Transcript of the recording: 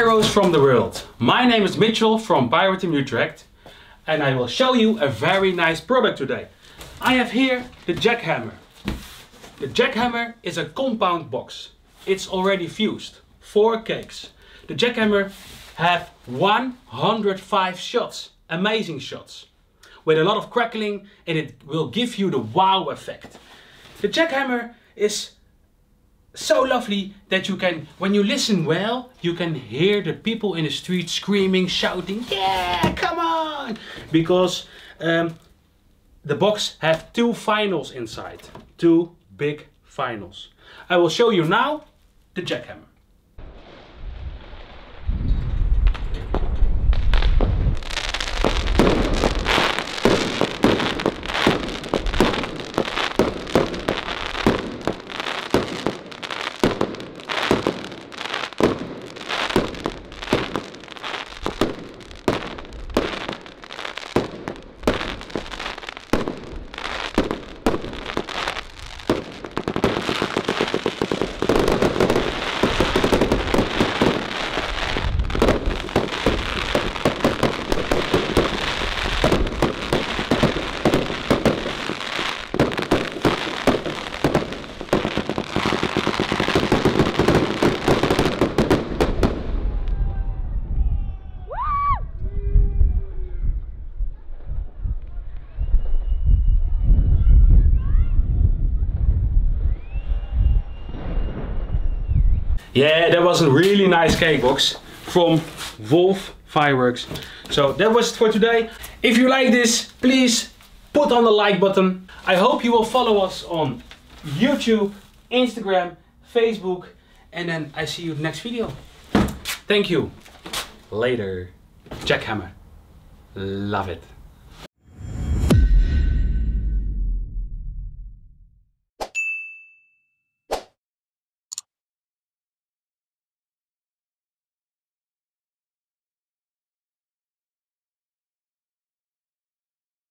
pyros from the world. My name is Mitchell from Pyro Team Utrecht and I will show you a very nice product today. I have here the jackhammer. The jackhammer is a compound box. It's already fused. 4 cakes. The jackhammer have 105 shots. Amazing shots. With a lot of crackling, and it will give you the wow effect. The jackhammer is so lovely that you can, when you listen well, you can hear the people in the street screaming, shouting, yeah, come on! Because the box have 2 finals inside. 2 big finals. I will show you now the jackhammer. Yeah, that was a really nice cake box from Wolf Fireworks. So that was it for today. If you like this, please put on the like button. I hope you will follow us on YouTube, Instagram, Facebook, and then I see you in the next video. Thank you. Later. Jackhammer. Love it.